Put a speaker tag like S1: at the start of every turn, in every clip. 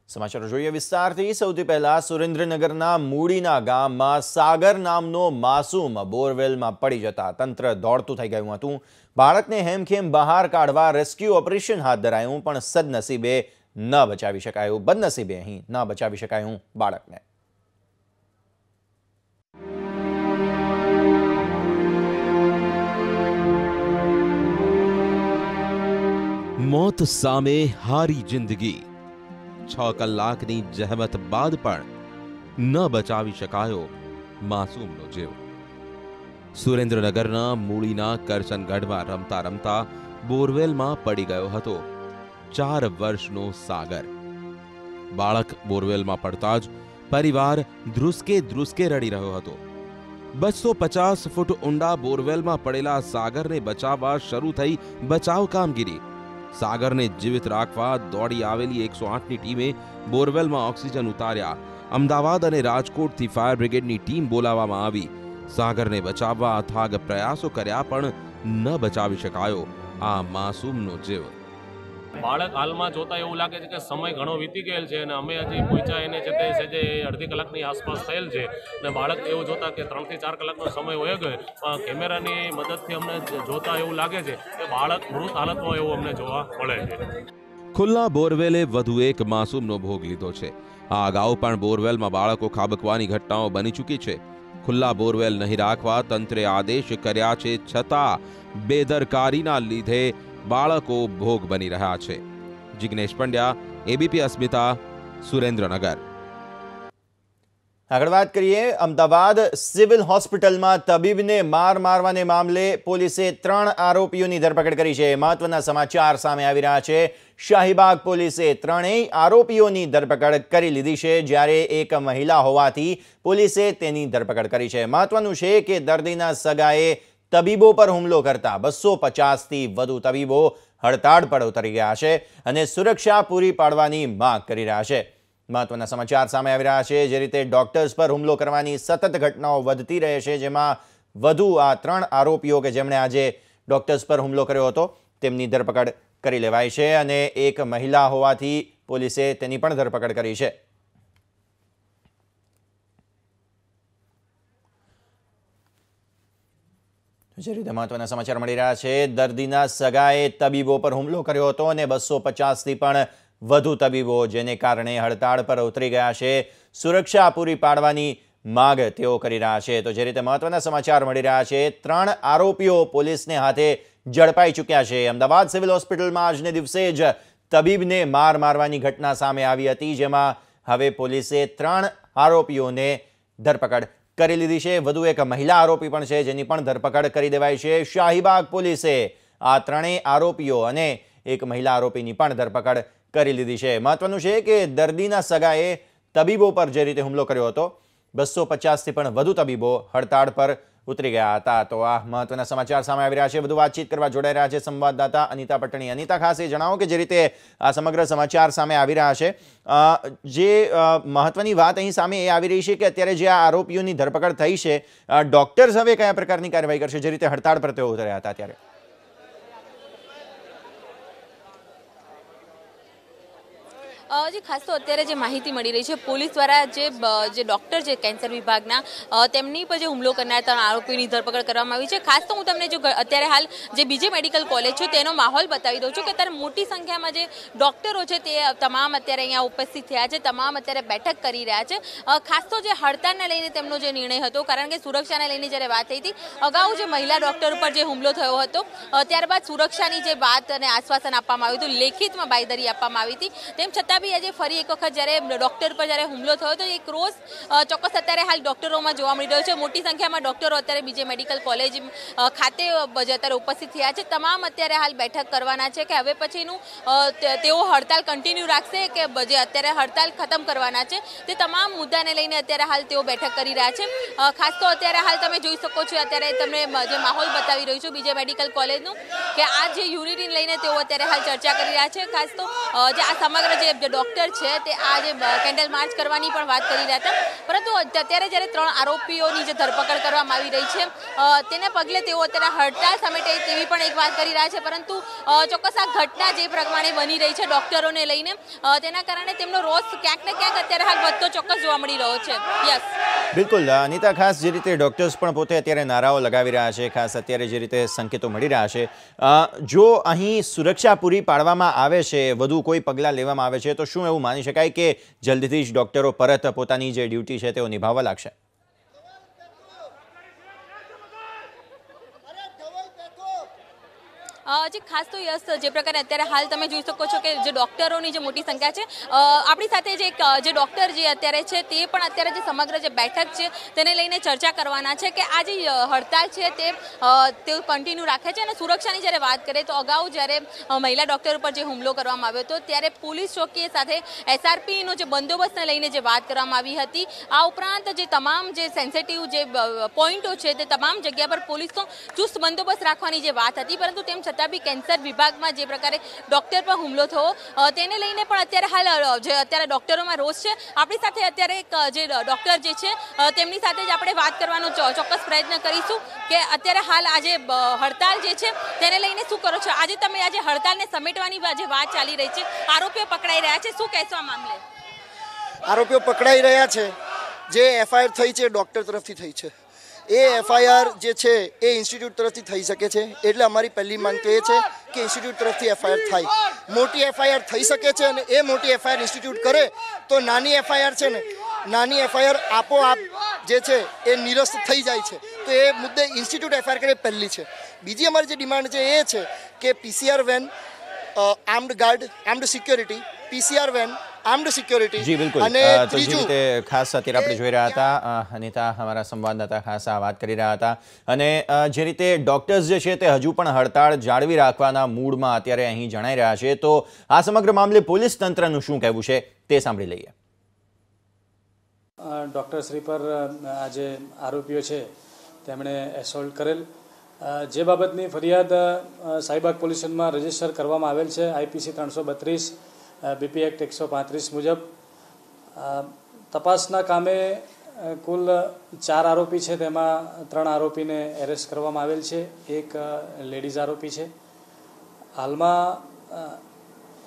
S1: સમાચારો જોઈએ વિસ્તારથી। સૌથી પહેલા સુરેન્દ્રનગરના મૂડીના ગામમાં સાગર નામનો માસૂમ બોરવેલમાં પડી જતા તંત્ર દોડતું થઈ ગયું હતું। બાળકને હેમખેમ બહાર કાઢવા રેસ્ક્યુ ઓપરેશન હાથ ધરાયું, પણ સદનસીબે ન બચાવી શકાયું। બદનસીબે અહીં ન બચાવી શકાયું બાળકને।
S2: मौत सामे हारी जिंदगी 6 કલાકની જહેમત બાદ પણ ન બચાવી શકાયો માસૂમનો જીવ। સુરેન્દ્રનગરના મૂળીના કરશનગઢમાં રમતા રમતા બોરવેલમાં પડી ગયો હતો 4 વર્ષનો સાગર। બાળક બોરવેલમાં પડતા જ પરિવાર ધ્રુસકે ધ્રુસકે રડી રહ્યો હતો। 250 ફૂટ ઊંડા બોરવેલમાં પડેલા સાગરને બચાવવા શરૂ થઈ બચાવ કામગીરી। સાગરને જીવિત રાખવા દોડી આવેલી 108ની ટીમે બોરવેલમાં ઓક્સિજન ઉતાર્યા। અમદાવાદ અને રાજકોટથી ફાયર બ્રિગેડની ટીમ બોલાવવામાં આવી। સાગરને બચાવવા અથાગ પ્રયાસો કર્યા, પણ ન બચાવી શકાયો આ માસૂમનો જીવ।
S3: બાળક હાલમાં જોતા એવું લાગે છે કે સમય ઘણો વીતી ગયેલ છે અને અમે હજી પહોંચ્યા એને છે તે સેજે અડધી કલાકની આસપાસ થયેલ છે અને બાળક એવું જોતા કે 3 થી 4 કલાકનો સમય વયો ગયો। કેમેરાની મદદથી અમને જોતા એવું લાગે છે કે બાળક મૃત હાલતમાં એવું અમને જોવા મળે છે।
S2: ખુલ્લા બોરવેલે વધુ એક માસૂમનો ભોગ લીધો છે। આ અગાઉ પણ બોરવેલમાં બાળકો ખાબકવાની ઘટનાઓ બની ચૂકી છે। ખુલ્લા બોરવેલ નહીં રાખવા તંત્રે આદેશ કર્યા છે, છતાં બેદરકારીના લીધે બાળકો ભોગ બની રહ્યા છે। જિગ્નેશ પંડ્યા, એબીપી અસ્મિતા, સુરેન્દ્રનગર।
S1: આગળ વાત કરીએ, અમદાવાદ સિવિલ હોસ્પિટલમાં તબીબને માર મારવાને મામલે પોલીસે 3 આરોપીઓની ધરપકડ કરી છે। મહત્વના સમાચાર સામે આવી રહ્યા છે। શાહીબાગ પોલીસે 3 આરોપીઓની ધરપકડ કરી લીધી છે, જ્યારે એક મહિલા હોવાથી પોલીસે તેની ધરપકડ કરી છે। મહત્વનું છે કે દર્દીના સગાએ તબીબો પર હુમલો કરતા 250થી વધુ તબીબો હડતાળ પર ઉતરી ગયા છે અને સુરક્ષા પૂરી પાડવાની માંગ કરી રહ્યા છે। મહત્વના સમાચાર સામે આવી રહ્યા છે। જે રીતે ડોક્ટર્સ પર હુમલો કરવાની સતત ઘટનાઓ વધતી રહે છે, જેમાં વધુ આ 3 આરોપીઓ કે જેમણે આજે ડોક્ટર્સ પર હુમલો કર્યો હતો તેમની ધરપકડ કરી લેવાઈ છે અને એક મહિલા હોવાથી પોલીસે તેની પણ ધરપકડ કરી છે। જે રીતે મહત્વના સમાચાર મળી રહ્યા છે, દર્દીના સગાએ તબીબો પર હુમલો કર્યો હતો અને 250થી પણ વધુ તબીબો જેને કારણે હડતાળ પર ઉતરી ગયા છે। સુરક્ષા પૂરી પાડવાની માંગ તેઓ કરી રહ્યા છે। તો જે રીતે મહત્વના સમાચાર મળી રહ્યા છે, 3 આરોપીઓ પોલીસને હાથે ઝડપાઈ ચૂક્યા છે। અમદાવાદ સિવિલ હોસ્પિટલમાં આજને દિવસે જ તબીબને માર મારવાની ઘટના સામે આવી હતી, જેમાં હવે પોલીસે 3 આરોપીઓને ધરપકડ કરી લીધી છે। વધુ એક મહિલા આરોપી પણ છે, જેની પણ ધરપકડ કરી દેવાઈ છે। શાહીબાગ પોલીસે આ 3 આરોપીઓ અને એક મહિલા આરોપીની પણ ધરપકડ કરી લીધી છે। મહત્વનું છે કે દર્દીના સગાએ તબીબો પર જે રીતે હુમલો કર્યો હતો, 250થી પણ વધુ તબીબો હડતાળ પર ઉતરી ગયા હતા। તો આ મહત્વના સમાચાર સામે આવી રહ્યા છે। વધુ વાતચીત કરવા જોડાઈ રહ્યા છે સંવાદદાતા અનિતા પટણી। અનિતા, ખાસ એ જણાવો કે જે રીતે આ સમગ્ર સમાચાર સામે આવી રહ્યા છે, જે મહત્વની વાત અહીં સામે એ આવી રહી છે કે અત્યારે જે આ આરોપીઓની ધરપકડ થઈ છે, ડોક્ટર્સ હવે કયા પ્રકારની કાર્યવાહી કરશે, જે રીતે હડતાળ પર તેઓ ઉતર્યા હતા ત્યારે?
S4: જે ખાસ તો અત્યારે જે માહિતી મળી રહી છે, પોલીસ દ્વારા જે ડૉક્ટર છે કેન્સર વિભાગના, તેમની પર જે હુમલો કરનાર 3 આરોપીની ધરપકડ કરવામાં આવી છે। ખાસ તો હું તમને જો અત્યારે હાલ જે બીજે મેડિકલ કોલેજ છે તેનો માહોલ બતાવી દઉં છું કે અત્યારે મોટી સંખ્યામાં જે ડૉક્ટરો છે તે તમામ અત્યારે અહીંયા ઉપસ્થિત થયા છે, તમામ અત્યારે બેઠક કરી રહ્યા છે। ખાસ તો જે હડતાળને લઈને તેમનો જે નિર્ણય હતો, કારણ કે સુરક્ષાને લઈને જ્યારે વાત થઈ હતી, અગાઉ જે મહિલા ડૉક્ટર ઉપર જે હુમલો થયો હતો, ત્યારબાદ સુરક્ષાની જે વાત અને આશ્વાસન આપવામાં આવ્યું હતું, લેખિતમાં બાંયધરી આપવામાં આવી હતી, તેમ છતાં આજે ફરી એક વખત જ્યારે ડોક્ટર પર જ્યારે હુમલો થયો તો એક રોષ ચોક્કસ અત્યારે હાલ ડોક્ટરોમાં જોવા મળી રહ્યો છે। મોટી સંખ્યામાં ડોક્ટરો અત્યારે બીજે મેડિકલ કોલેજ ખાતે અત્યારે ઉપસ્થિત થયા છે। તમામ અત્યારે હાલ બેઠક કરવાના છે કે હવે પછીનું તેઓ હડતાલ કન્ટિન્યુ રાખશે કે જે અત્યારે હડતાલ ખતમ કરવાના છે, તે તમામ મુદ્દાને લઈને અત્યારે હાલ તેઓ બેઠક કરી રહ્યા છે। ખાસ તો અત્યારે હાલ તમે જોઈ શકો છો, અત્યારે તમને જે માહોલ બતાવી રહ્યું છું બીજે મેડિકલ કોલેજનું, કે આ જે યુનિટીને લઈને તેઓ અત્યારે હાલ ચર્ચા કરી રહ્યા છે। ખાસ તો જે આ સમગ્ર જે જે ડૉક્ટર છે તે આ જે કેન્ડલ માર્ચ કરવાની પણ વાત કરી રહ્યા હતા, પરંતુ અત્યારે જ્યારે 3 આરોપીઓની જે ધરપકડ કરવામાં આવી રહી છે તેને પગલે તેઓ અત્યારે હડતાળ સમેટે તેવી પણ એક વાત કરી રહ્યા છે, પરંતુ ચોક્કસ આ ઘટના જે પ્રમાણે બની રહી છે ડૉક્ટરોને લઈને તેના કારણે તેમનો રોષ ક્યાંક ને ક્યાંક અત્યારે હાલ વધતો ચોક્કસ જોવા મળી રહ્યો છે. યસ
S1: બિલકુલ અનિતા, ખાસ જે રીતે ડોક્ટર્સ પણ પોતે અત્યારે નારાઓ લગાવી રહ્યા છે, ખાસ અત્યારે જે રીતે સંકેતો મળી રહ્યા છે, જો અહીં સુરક્ષા પૂરી પાડવામાં આવે છે, વધુ કોઈ પગલાં લેવામાં આવે છે, તો શું એવું માની શકાય કે જલ્દીથી જ ડોક્ટરો પરત પોતાની જે ડ્યુટી છે તેઓ નિભાવવા લાગશે?
S4: જે ખાસ તો યસ જે પ્રકારે અત્યારે હાલ તમે જોઈ શકો છો કે જે ડૉક્ટરોની જે મોટી સંખ્યા છે, આપણી સાથે જે ડૉક્ટર જે અત્યારે છે તે પણ અત્યારે જે સમગ્ર જે બેઠક છે તેને લઈને ચર્ચા કરવાના છે કે આ જે હડતાળ છે તે કન્ટિન્યુ રાખે છે. અને સુરક્ષાની જ્યારે વાત કરીએ તો અગાઉ જ્યારે મહિલા ડૉક્ટર ઉપર જે હુમલો કરવામાં આવ્યો હતો ત્યારે પોલીસ ચોકી સાથે SRPનો જે બંદોબસ્તને લઈને જે વાત કરવામાં આવી હતી. આ ઉપરાંત જે તમામ જે સેન્સિટિવ જે પોઈન્ટો છે તે તમામ જગ્યા પર પોલીસનો ચુસ્ત બંદોબસ્ત રાખવાની જે વાત હતી, પરંતુ તેમ છતાં બી કેન્સર વિભાગમાં જે પ્રકારે ડૉક્ટર પર હુમલો થયો તેને લઈને પણ અત્યારે હાલ જે અત્યારે ડૉક્ટરોમાં રોષ છે. આપણી સાથે અત્યારે એક જે ડૉક્ટર જે છે તેમની સાથે જ આપણે વાત કરવાનો ચોક્કસ પ્રયત્ન કરીશું કે અત્યારે હાલ આજે હડતાલ જે છે તેને લઈને શું કરો છો? આજે તમે આજે હડતાલને સમેટવાની જે વાત ચાલી રહી છે, આરોપીઓ પકડાઈ રહ્યા છે, શું કહેશો આ મામલે?
S5: આરોપીઓ પકડાઈ રહ્યા છે. જે FIR થઈ છે ડૉક્ટર તરફથી થઈ છે, એ FIR જે છે એ ઇન્સ્ટિટ્યૂટ તરફથી થઈ શકે છે. એટલે અમારી પહેલી માંગ તો એ છે કે ઇન્સ્ટિટ્યૂટ તરફથી FIR થાય. મોટી FIR થઈ શકે છે અને એ મોટી FIR ઇન્સ્ટિટ્યૂટ કરે તો નાની FIR છે ને, નાની FIR આપોઆપ જે છે એ નિરસ્ત થઈ જાય છે. તો એ મુદ્દે ઇન્સ્ટિટ્યૂટ FIR કરે પહેલી છે. બીજી અમારી જે ડિમાન્ડ છે એ છે કે PCR van, armed guard, armed security, PCR van, armed security.
S1: જી બિલકુલ.
S5: અને
S1: તો જે રીતે ખાસ અત્યારે આપણે જોઈ રહ્યા હતા, અનિતા અમારા સંવાદદાતા ખાસ આ વાત કરી રહ્યા હતા, અને જે રીતે ડોક્ટર્સ જે છે તે હજુ પણ હડતાળ જાળવી રાખવાના મૂડમાં અત્યારે અહીં જણાઈ રહ્યા છે, તો આ સમગ્ર મામલે પોલીસ તંત્રનું શું કહેવું છે તે સાંભળી લઈએ.
S6: ડૉક્ટર શ્રી પર આ જે આરોપીઓ છે તેમણે એસોલ્ટ કરેલ જે બાબતની ફરિયાદ શાહીબાગ પોલીસ સ્ટેશનમાં રજીસ્ટર કરવામાં આવેલ છે IPC 332 BP એક્ટ 135 મુજબ. તપાસના કામે કુલ 4 આરોપી છે, તેમાં 3 આરોપીને એરેસ્ટ કરવામાં આવેલ છે, એક લેડીઝ આરોપી છે. હાલમાં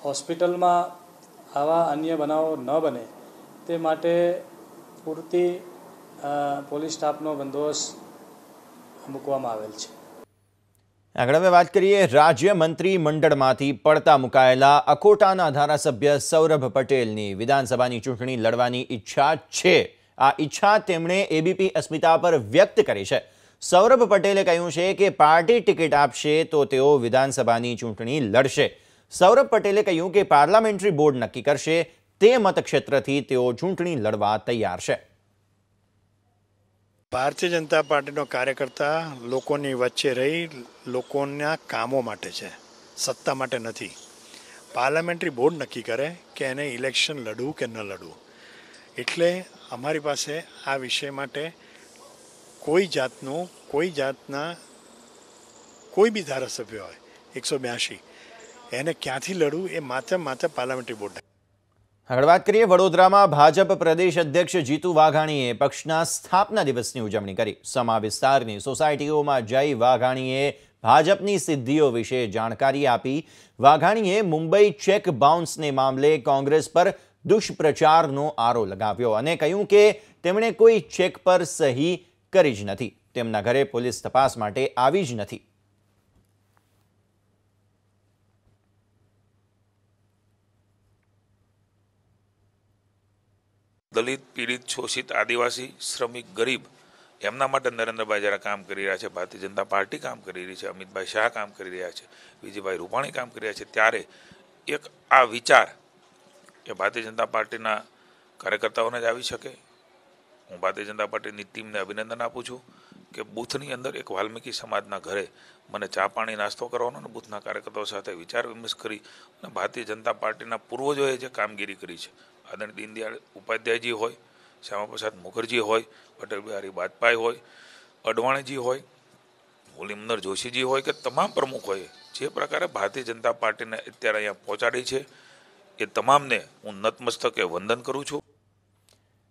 S6: હોસ્પિટલમાં આવા અન્ય બનાવો ન બને તે માટે પૂરતી પોલીસ સ્ટાફનો બંદોબસ્ત મૂકવામાં આવેલ છે.
S1: આગળ હવે વાત કરીએ રાજ્ય મંત્રી મંડળમાંથી પડતા મુકાયેલા અકોટાના ધારાસભ્ય સૌરભ પટેલની વિધાનસભાની ચૂંટણી લડવાની ઈચ્છા છે. આ ઈચ્છા તેમણે ABP અસ્મિતા પર વ્યક્ત કરી છે. સૌરભ પટેલે કહ્યું છે કે પાર્ટી ટિકિટ આપશે તો તેઓ વિધાનસભાની ચૂંટણી લડશે. સૌરભ પટેલે કહ્યું કે પાર્લામેન્ટરી બોર્ડ નક્કી કરશે તે મતક્ષેત્રથી તેઓ ચૂંટણી લડવા તૈયાર છે.
S7: ભારતીય જનતા પાર્ટીનો કાર્યકર્તા લોકોની વચ્ચે રહી લોકોના કામો માટે છે, સત્તા માટે નથી. પાર્લામેન્ટરી બોર્ડ નક્કી કરે કે એને ઇલેક્શન લડવું કે ન લડવું. એટલે અમારી પાસે આ વિષય માટે કોઈ જાતના કોઈ બી ધારાસભ્ય હોય 182 એને ક્યાંથી લડવું એ માત્ર પાર્લામેન્ટરી બોર્ડ.
S1: આગળ વાત કરીએ વડોદરામાં ભાજપ પ્રદેશ અધ્યક્ષ જીતુ વાઘાણીએ પક્ષના સ્થાપના દિવસની ઉજવણી કરી. સમા વિસ્તારની સોસાયટીઓમાં જઈ વાઘાણીએ ભાજપની સિદ્ધિઓ વિશે જાણકારી આપી. વાઘાણીએ મુંબઈ ચેક બાઉન્સને મામલે કોંગ્રેસ પર દુષ્પ્રચારનો આરોપ લગાવ્યો અને કહ્યું કે તેમણે કોઈ ચેક પર સહી કરી જ નથી. તેમના ઘરે પોલીસ તપાસ માટે આવી જ નથી.
S8: દલિત, પીડિત, શોષિત, આદિવાસી, શ્રમિક, ગરીબ એમના માટે નરેન્દ્રભાઈ જરા કામ કરી રહ્યા છે, ભારતીય જનતા પાર્ટી કામ કરી રહી છે, અમિતભાઈ શાહ કામ કરી રહ્યા છે, વિજયભાઈ રૂપાણી કામ કરી રહ્યા છે. ત્યારે એક આ વિચાર એ ભારતીય જનતા પાર્ટીના કાર્યકર્તાઓને જ આવી શકે. હું ભારતીય જનતા પાર્ટીની ટીમને અભિનંદન આપું છું કે બૂથની અંદર એક વાલ્મીકી સમાજના ઘરે મને ચા પાણી નાસ્તો કરવાનો અને બૂથના કાર્યકર્તાઓ સાથે વિચાર વિમર્શ કરી અને ભારતીય જનતા પાર્ટીના પૂર્વજોએ જે કામગીરી કરી છે, આદરણીય દીનદયાળ ઉપાધ્યાયજી હોય, શ્યામા પ્રસાદ મુખર્જી હોય, અટલ બિહારી વાજપેયી હોય, અડવાણીજી હોય, મુરલીમનોહર જોશીજી હોય કે તમામ પ્રમુખોએ જે પ્રકારે ભારતીય જનતા પાર્ટીને અત્યારે અહીંયા પહોંચાડી છે એ તમામને હું નતમસ્તકે વંદન કરું છું.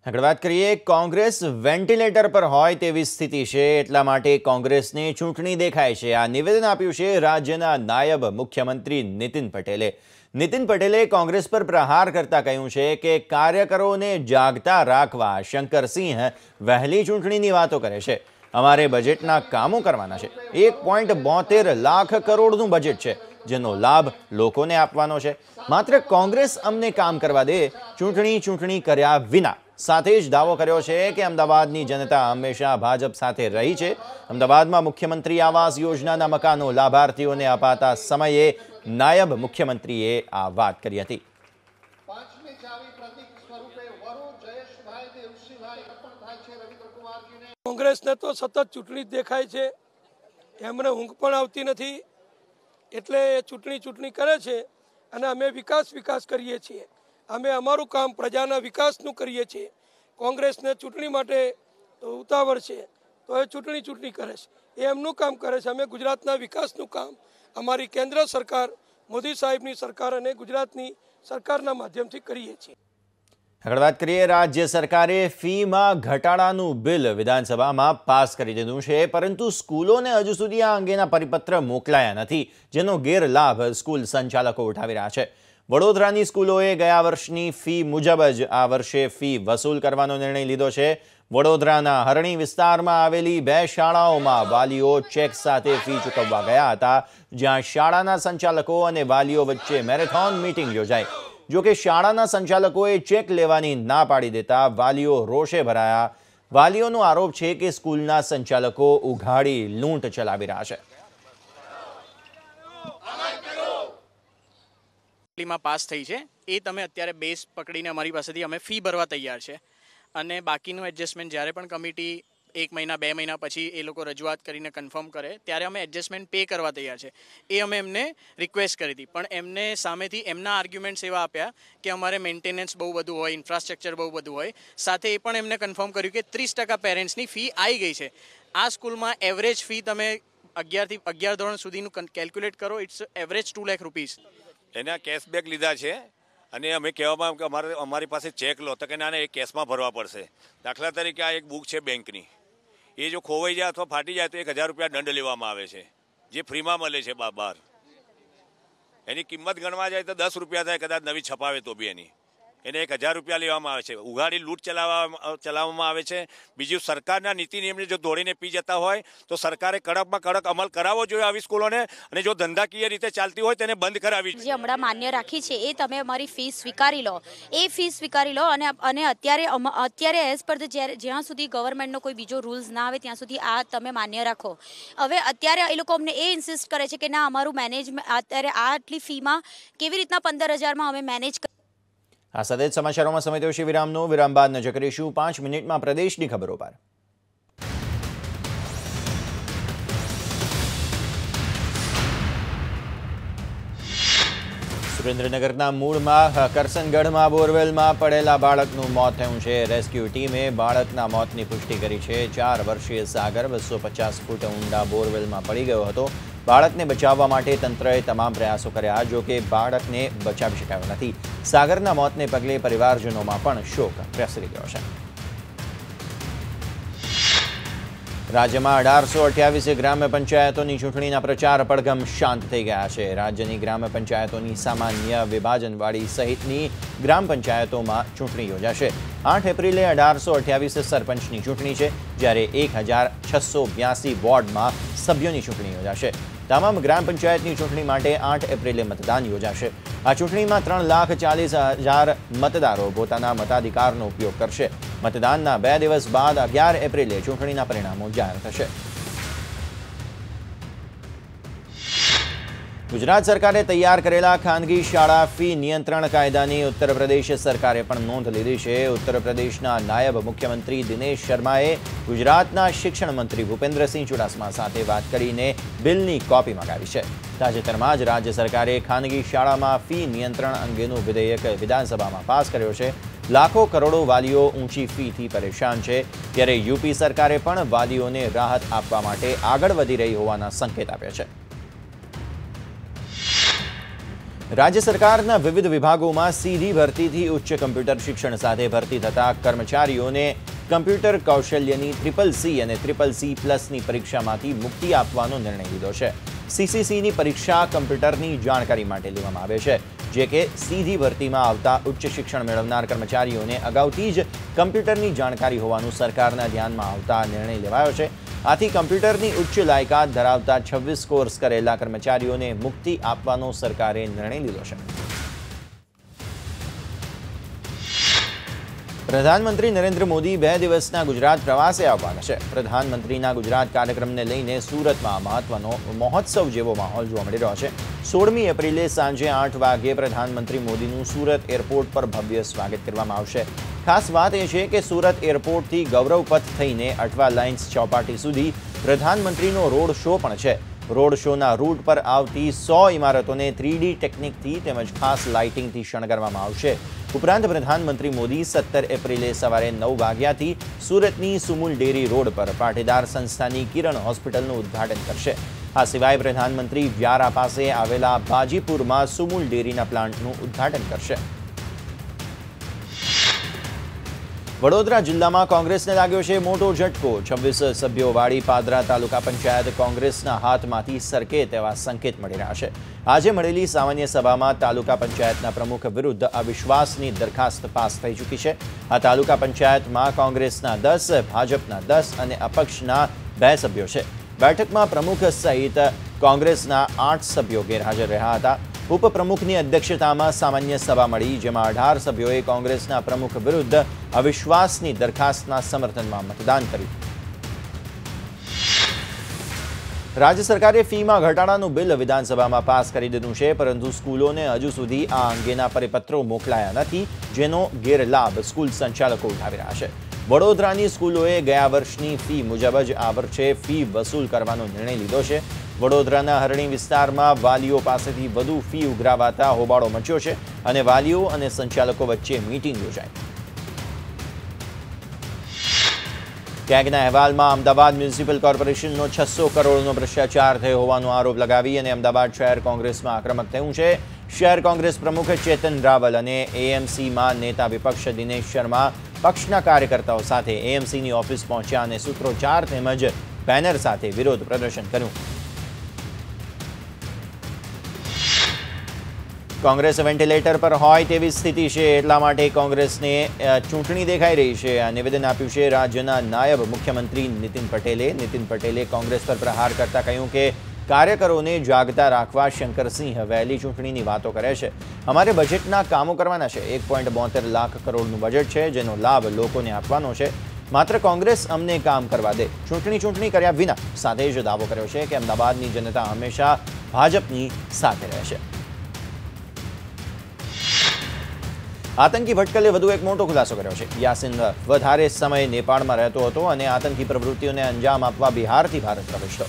S1: આગળ વાત કરીએ, કોંગ્રેસ વેન્ટિલેટર પર હોય તેવી સ્થિતિ છે, એટલા માટે કોંગ્રેસની ચૂંટણી દેખાય છે. આ નિવેદન આપ્યું છે રાજ્યના નાયબ મુખ્યમંત્રી નીતિન પટેલે. નીતિન પટેલે કોંગ્રેસ પર પ્રહાર કરતા કહ્યું છે કે કાર્યકરોને જાગતા રાખવા શંકરસિંહ વહેલી ચૂંટણીની વાતો કરે છે. અમારે બજેટના કામો કરવાના છે. 1.72 લાખ કરોડનું બજેટ છે, જેનો લાભ લોકોને આપવાનો છે. માત્ર કોંગ્રેસ અમને કામ કરવા દે, ચૂંટણી કર્યા વિના. સાથે જ દાવો કર્યો છે કે અમદાવાદની જનતા હંમેશા ભાજપ સાથે રહી છે. અમદાવાદમાં મુખ્યમંત્રી આવાસ યોજનાના મકાનો લાભાર્થીઓને અપાતા સમયે નાયબ મુખ્યમંત્રીએ આ વાત કરી હતી.
S9: કોંગ્રેસને તો સતત ચૂંટણી દેખાય છે, એમને ઊંઘ પણ આવતી નથી, એટલે એ ચૂંટણી કરે છે. અને અમે વિકાસ કરીએ છીએ. અમે અમારું કામ પ્રજાના વિકાસનું કરીએ છીએ. કોંગ્રેસને ચૂંટણી માટે ઉતાવળ છે, તો એ ચૂંટણી કરે છે, એ એમનું કામ કરે છે. અમે ગુજરાતના વિકાસનું કામ અમારી કેન્દ્ર સરકાર, મોદી સાહેબની સરકાર અને ગુજરાતની સરકારના માધ્યમથી કરીએ છીએ.
S1: આગળ વાત કરીએ, રાજ્ય સરકારે ફીમાં ઘટાડાનું બિલ વિધાનસભામાં પાસ કરી દીધું છે, પરંતુ સ્કૂલોને હજુ સુધી આ અંગેના પરિપત્ર મોકલાયા નથી, જેનો ગેરલાભ સ્કૂલ સંચાલકો ઉઠાવી રહ્યા છે. વડોદરાની સ્કૂલોએ ગયા વર્ષની ફી મુજબ જ આ વર્ષે ફી વસૂલ કરવાનો નિર્ણય લીધો છે. વડોદરાના હરણી વિસ્તારમાં આવેલી 2 શાળાઓમાં વાલીઓ ચેક સાથે ફી ચૂકવવા ગયા હતા, જ્યાં શાળાના સંચાલકો અને વાલીઓ વચ્ચે મેરેથોન મીટિંગ યોજાઈ. જોકે શાળાના સંચાલકોએ ચેક લેવાની ના પાડી દેતા વાલીઓ રોષે ભરાયા. વાલીઓનો આરોપ છે કે સ્કૂલના સંચાલકો ઉઘાડી લૂંટ ચલાવી રહ્યા છે.
S10: પાસ થઈ છે, એ તમે અત્યારે બેઝ પકડીને અમારી પાસેથી અમે ફી ભરવા તૈયાર છે. અને બાકીનું એડજસ્ટમેન્ટ જ્યારે પણ કમિટી 1 મહિના 2 મહિના પછી એ લોકો રજૂઆત કરીને કન્ફર્મ કરે ત્યારે અમે એડજસ્ટમેન્ટ પે કરવા તૈયાર છે. એ અમે એમને રિક્વેસ્ટ કરી હતી, પણ એમને સામેથી એમના આર્ગ્યુમેન્ટ્સ એવા આપ્યા કે અમારે મેન્ટેનન્સ બહુ બધું હોય, ઇન્ફ્રાસ્ટ્રક્ચર બહુ બધું હોય. સાથે એ પણ એમને કન્ફર્મ કર્યું કે 30% પેરેન્ટ્સની ફી આવી ગઈ છે. આ સ્કૂલમાં એવરેજ ફી તમે 11 થી 12 ધોરણ સુધીનું કેલ્ક્યુલેટ કરો, ઇટ્સ એવરેજ 2 લાખ રૂપીસ.
S11: એના કેશબેક લીધા છે અને અમે કહેવામાં કે અમારી પાસે ચેક લો, તો કે ના એ કેશમાં ભરવા પડશે. દાખલા તરીકે આ એક બુક છે બેંકની, એ જો ખોવાઈ જાય અથવા ફાટી જાય તો 1000 રૂપિયા દંડ લેવામાં આવે છે, જે ફ્રીમાં મળે છે બહાર. એની કિંમત ગણવા જાય તો 10 રૂપિયા થાય, કદાચ નવી છપાવે તો બી એને 1000 રૂપિયા લેવામાં આવે છે. ઉઘાડી લૂંટ ચલાવવામાં આવે છે. બીજું, સરકારના નીતિ નિયમને જો દોડીને પી જતા હોય તો સરકારે કડકમાં કડક અમલ કરાવવો જોઈએ આવી સ્કૂલોને, અને જો ધંધાકીય રીતે ચાલતી હોય તેને બંધ કરાવી.
S12: જે હમણાં માન્ય રાખી છે એ તમે અમારી ફીસ સ્વીકારી લો, એ ફીસ સ્વીકારી લો. અને અત્યારે એઝ પર જ્યાં સુધી ગવર્મેન્ટનો કોઈ બીજો રૂલ્સ ના આવે ત્યાં સુધી આ તમે માન્ય રાખો. હવે અત્યારે એ લોકો અમને એ ઇન્સિસ્ટ કરે છે કે ના, અમારું મેનેજમેન્ટ અત્યારે આટલી ફીમાં કેવી રીતના 15,000માં અમે મેનેજ.
S1: આ સાથે જ સમાચારોમાં સમય થયો છે વિરામનો. વિરામ બાદ નજર કરીશું 5 મિનિટમાં પ્રદેશની ખબરો પર. સુરેન્દ્રનગરના મૂળમાં કરસનગઢમાં બોરવેલમાં પડેલા બાળકનું મોત થયું છે. રેસ્ક્યુ ટીમે બાળકના મોતની પુષ્ટિ કરી છે. 4 વર્ષીય સાગર 250 ફૂટ ઊંડા બોરવેલમાં પડી ગયો હતો. બાળકને બચાવવા માટે તંત્રએ તમામ પ્રયાસો કર્યા, જો કે બાળકને બચાવી શકાયો નથી. સાગરના મોતને પગલે પરિવારજનોમાં પણ શોક પ્રસરી ગયો છે. રાજ્યમાં 1828 ગ્રામ્ય પંચાયતોની ચૂંટણીના પ્રચાર પડઘમ શાંત થઈ ગયા છે. રાજ્યની ગ્રામ્ય પંચાયતોની સામાન્ય વિભાજનવાળી સહિતની ગ્રામ પંચાયતોમાં ચૂંટણી યોજાશે. 8 એપ્રિલે 1828 સરપંચની ચૂંટણી છે, જ્યારે 1682 વોર્ડમાં સભ્યોની ચૂંટણી યોજાશે. તમામ ગ્રામ પંચાયતની ચૂંટણી માટે 8 એપ્રિલે મતદાન યોજાશે. આ ચૂંટણીમાં 3,40,000 મતદારો પોતાના મતાધિકારનો ઉપયોગ કરશે. મતદાનના 2 દિવસ બાદ 11 એપ્રિલે ચૂંટણીના પરિણામો જાહેર થશે. ગુજરાત સરકારે તૈયાર કરેલા ખાનગી શાળા ફી નિયંત્રણ કાયદાની ઉત્તર પ્રદેશ સરકારે પણ નોંધ લીધી છે. ઉત્તર પ્રદેશના નાયબ મુખ્યમંત્રી દિનેશ શર્માએ ગુજરાતના શિક્ષણ મંત્રી ભૂપેન્દ્રસિંહ ચુડાસમા સાથે વાત કરીને બિલની કોપી મંગાવી છે. તાજેતરમાં જ રાજ્ય સરકારે ખાનગી શાળામાં ફી નિયંત્રણ અંગેનું વિધેયક વિધાનસભામાં પાસ કર્યો છે. લાખો કરોડો વાલીઓ ઊંચી ફીથી પરેશાન છે, ત્યારે યુપી સરકારે પણ વાલીઓને રાહત આપવા માટે આગળ વધી રહી હોવાના સંકેત આપ્યા છે. રાજ્ય સરકારના વિવિધ વિભાગોમાં સીધી ભરતીથી ઉચ્ચ કમ્પ્યુટર શિક્ષણ સાથે ભરતી થતા કર્મચારીઓને કમ્પ્યુટર કૌશલ્યની CCC અને CCC+ની પરીક્ષામાંથી મુક્તિ આપવાનો નિર્ણય લીધો છે. CCCની પરીક્ષા કમ્પ્યુટરની જાણકારી માટે લેવામાં આવે છે, જે કે સીધી ભરતીમાં આવતા ઉચ્ચ શિક્ષણ મેળવનાર કર્મચારીઓને અગાઉથી જ કમ્પ્યુટરની જાણકારી હોવાનું સરકારના ધ્યાનમાં આવતા નિર્ણય લેવાયો છે. આથી કમ્પ્યુટરની ઉચ્ચ લાયકાત ધરાવતા 26 કોર્સ કરેલા કર્મચારીઓને મુક્તિ આપવાનો સરકારે નિર્ણય લીધો છે. પ્રધાનમંત્રી નરેન્દ્ર મોદી 2 દિવસના ગુજરાત પ્રવાસે આવવાના છે. પ્રધાનમંત્રીના ગુજરાત કાર્યક્રમને લઈને સુરતમાં મહત્વનો મહોત્સવ જેવો માહોલ જોવા મળી રહ્યો છે. 16મી એપ્રિલે સાંજે 8 વાગ્યે પ્રધાનમંત્રી મોદીનું સુરત એરપોર્ટ પર ભવ્ય સ્વાગત કરવામાં આવશે. ખાસ વાત એ છે કે સુરત એરપોર્ટથી ગૌરવપથ થઈને અઠવા લાઇન્સ ચોપાટી સુધી પ્રધાનમંત્રીનો રોડ શો પણ છે. રોડ શોના રૂટ પર આવતી 100 ઇમારતોને 3D ટેકનિકથી તેમજ ખાસ લાઇટિંગથી શણગારવામાં આવશે. ઉપરાંત પ્રધાનમંત્રી મોદી 17 એપ્રિલે સવારે 9 વાગ્યાથી સુરતની સુમુલ ડેરી રોડ પર પાટીદાર સંસ્થાની કિરણ હોસ્પિટલનું ઉદ્ઘાટન કરશે. આ સિવાય પ્રધાનમંત્રી વ્યારા પાસે આવેલા બાજીપુરમાં સુમુલ ડેરીના પ્લાન્ટનું ઉદ્ઘાટન કરશે. વડોદરા જિલ્લામાં કોંગ્રેસને લાગ્યો છે મોટો ઝટકો. 26 સભ્યોવાળી પાદરા તાલુકા પંચાયત કોંગ્રેસના હાથમાંથી સરકે તેવા સંકેત મળી રહ્યા છે. આજે મળેલી સામાન્ય સભામાં તાલુકા પંચાયતના પ્રમુખ વિરુદ્ધ અવિશ્વાસની દરખાસ્ત પાસ થઈ ચૂકી છે. આ તાલુકા પંચાયતમાં કોંગ્રેસના 10, ભાજપના 10 અને અપક્ષના 2 સભ્યો છે. બેઠકમાં પ્રમુખ સહિત કોંગ્રેસના 8 સભ્યો ગેરહાજર રહ્યા હતા. ઉપપ્રમુખની અધ્યક્ષતામાં સામાન્ય સભા મળી, જેમાં 18 સભ્યોએ કોંગ્રેસના પ્રમુખ વિરુદ્ધ અવિશ્વાસની દરખાસ્તના સમર્થનમાં મતદાન કર્યું. રાજ્ય સરકારે ફીમાં ઘટાડાનું બિલ વિધાનસભામાં પાસ કરી દીધું છે, પરંતુ સ્કૂલોને હજુ સુધી આ અંગેના પરિપત્રો મોકલાયા નથી, જેનો ગેરલાભ સ્કૂલ સંચાલકો ઉઠાવી રહ્યા છે. વડોદરાની સ્કૂલોએ ગયા વર્ષની ફી મુજબ જ આ વર્ષે ફી વસૂલ કરવાનો નિર્ણય લીધો છે. વડોદરાના હરણી વિસ્તારમાં વાલીઓ પાસેથી વધુ ફી ઉઘરાવાતા હોબાળો મચ્યો છે અને વાલીઓ અને સંચાલકો વચ્ચે મીટિંગ યોજાઈ. કેગના અહેવાલમાં અમદાવાદ મ્યુનિસિપલ કોર્પોરેશનનો 600 કરોડનો ભ્રષ્ટાચાર થયો હોવાનો આરોપ લગાવી અને અમદાવાદ શહેર કોંગ્રેસમાં આક્રમક થયું છે. શહેર કોંગ્રેસ પ્રમુખ ચેતન રાવલ અને એએમસીમાં નેતા વિપક્ષ દિનેશ શર્મા પક્ષના કાર્યકર્તાઓ સાથે એએમસીની ઓફિસ પહોંચ્યા અને સૂત્રોચ્ચાર તેમજ બેનર સાથે વિરોધ પ્રદર્શન કર્યું. કોંગ્રેસ વેન્ટિલેટર પર હોય તેવી સ્થિતિ છે, એટલા માટે કોંગ્રેસને ચૂંટણી દેખાઈ રહી છે. આ નિવેદન આપ્યું છે રાજ્યના નાયબ મુખ્યમંત્રી નીતિન પટેલે. નીતિન પટેલે કોંગ્રેસ પર પ્રહાર કરતા કહ્યું કે કાર્યકરોને જાગતા રાખવા શંકરસિંહ વહેલી ચૂંટણીની વાતો કરે છે. અમારે બજેટના કામો કરવાના છે. 1.72 લાખ કરોડનું બજેટ છે, જેનો લાભ લોકોને આપવાનો છે. માત્ર કોંગ્રેસ અમને કામ કરવા દે. ચૂંટણી કર્યા વિના સાથે જ દાવો કર્યો છે કે અમદાવાદની જનતા હંમેશા ભાજપની સાથે રહેશે. આતંકી ભટકલે વધુ એક મોટો ખુલાસો કર્યો છે. યાસીન વધારે સમય નેપાળમાં રહેતો હતો અને આતંકી પ્રવૃત્તિઓને અંજામ આપવા બિહારથી ભારત પ્રવેશતો.